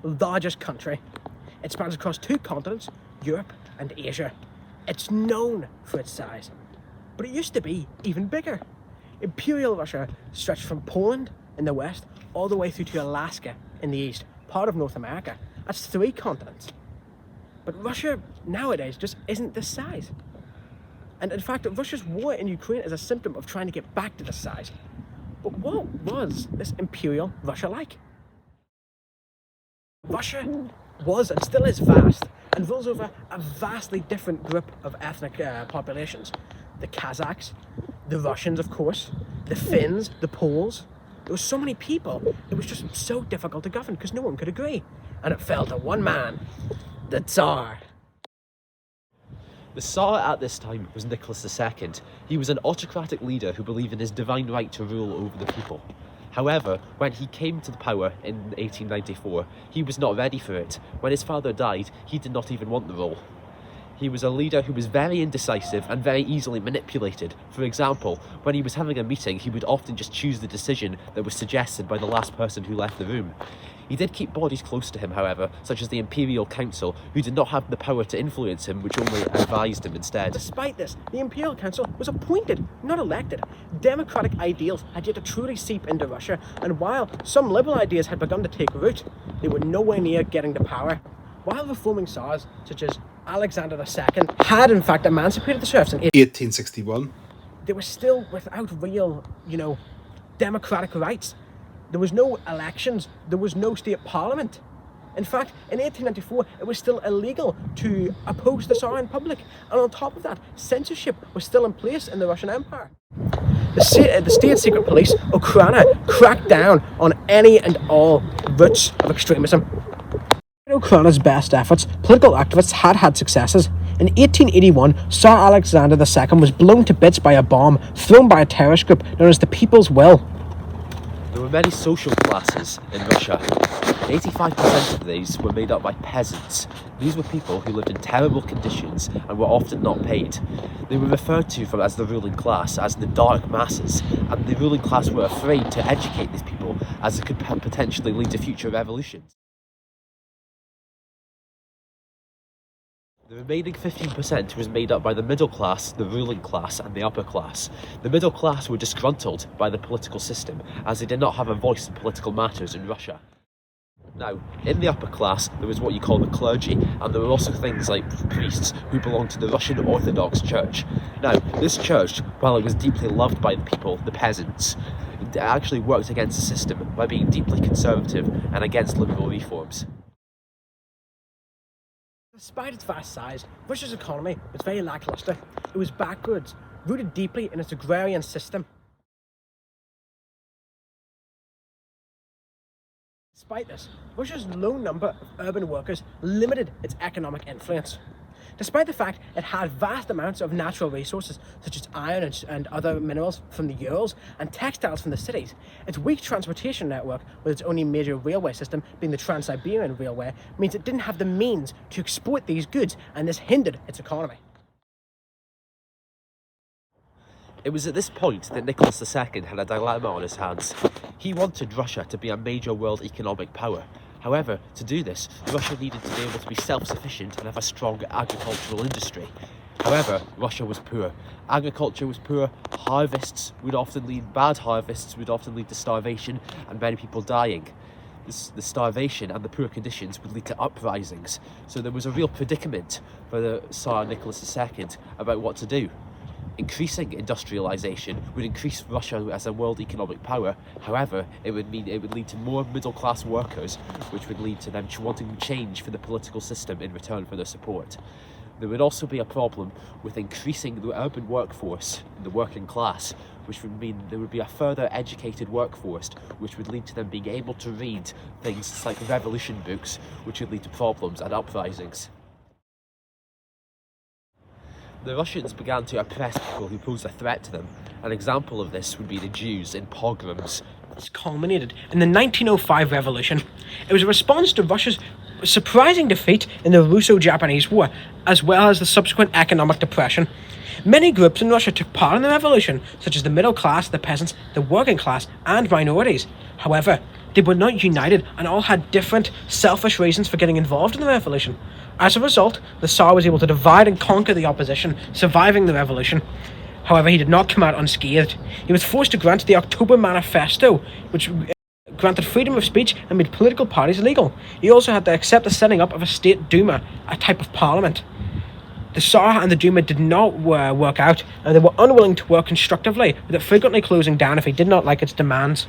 largest country. It spans across 2 continents, Europe and Asia. It's known for its size, but it used to be even bigger. Imperial Russia stretched from Poland in the west all the way through to Alaska in the east, part of North America. That's 3 continents. But Russia nowadays just isn't this size. And in fact, Russia's war in Ukraine is a symptom of trying to get back to this size. But what was this Imperial Russia like? Russia was and still is vast and rules over a vastly different group of ethnic populations. The Kazakhs, the Russians, of course, the Finns, the Poles. There were so many people, it was just so difficult to govern because no one could agree. And it fell to one man, the Tsar. The Tsar at this time was Nicholas II. He was an autocratic leader who believed in his divine right to rule over the people. However, when he came to the power in 1894, he was not ready for it. When his father died, he did not even want the role. He was a leader who was very indecisive and very easily manipulated. For example, when he was having a meeting, he would often just choose the decision that was suggested by the last person who left the room. He did keep bodies close to him, however, such as the Imperial Council, who did not have the power to influence him, which only advised him instead. Despite this, the Imperial Council was appointed, not elected. Democratic ideals had yet to truly seep into Russia, and while some liberal ideas had begun to take root, they were nowhere near getting to power. While reforming Tsars, such as Alexander II, had in fact emancipated the serfs in 1861, they were still without real, democratic rights. There was no elections, there was no state parliament. In fact, in 1894, it was still illegal to oppose the Tsar in public. And on top of that, censorship was still in place in the Russian Empire. The state secret police, Okhrana, cracked down on any and all roots of extremism. In Okhrana's best efforts, political activists had successes. In 1881, Tsar Alexander II was blown to bits by a bomb thrown by a terrorist group known as the People's Will. There were many social classes in Russia. 85% of these were made up by peasants. These were people who lived in terrible conditions and were often not paid. They were referred to as the ruling class, as the dark masses, and the ruling class were afraid to educate these people as it could potentially lead to future revolutions. The remaining 15% was made up by the middle class, the ruling class, and the upper class. The middle class were disgruntled by the political system, as they did not have a voice in political matters in Russia. Now, in the upper class, there was what you call the clergy, and there were also things like priests who belonged to the Russian Orthodox Church. Now, this church, while it was deeply loved by the people, the peasants, it actually worked against the system by being deeply conservative and against liberal reforms. Despite its vast size, Russia's economy was very lackluster. It was backwards, rooted deeply in its agrarian system. Despite this, Russia's low number of urban workers limited its economic influence. Despite the fact it had vast amounts of natural resources such as iron and other minerals from the Urals and textiles from the cities, its weak transportation network, with its only major railway system being the Trans-Siberian Railway, means it didn't have the means to export these goods, and this hindered its economy. It was at this point that Nicholas II had a dilemma on his hands. He wanted Russia to be a major world economic power. However, to do this, Russia needed to be able to be self-sufficient and have a strong agricultural industry. However, Russia was poor. Agriculture was poor, bad harvests would often lead to starvation and many people dying. The starvation and the poor conditions would lead to uprisings. So there was a real predicament for the Tsar Nicholas II about what to do. Increasing industrialization would increase Russia as a world economic power. However, it would lead to more middle-class workers, which would lead to them wanting change for the political system in return for their support. There would also be a problem with increasing the urban workforce in the working class, which would mean there would be a further educated workforce, which would lead to them being able to read things like revolution books, which would lead to problems and uprisings. The Russians began to oppress people who posed a threat to them. An example of this would be the Jews in pogroms. This culminated in the 1905 revolution. It was a response to Russia's surprising defeat in the Russo-Japanese War, as well as the subsequent economic depression. Many groups in Russia took part in the revolution, such as the middle class, the peasants, the working class, and minorities. However, They were not united and all had different selfish reasons for getting involved in the revolution. As a result, the Tsar was able to divide and conquer the opposition, surviving the revolution. However, he did not come out unscathed. He was forced to grant the October Manifesto, which granted freedom of speech and made political parties illegal. He also had to accept the setting up of a state Duma, a type of parliament. The Tsar and the Duma did not work out, and they were unwilling to work constructively, with it frequently closing down if he did not like its demands.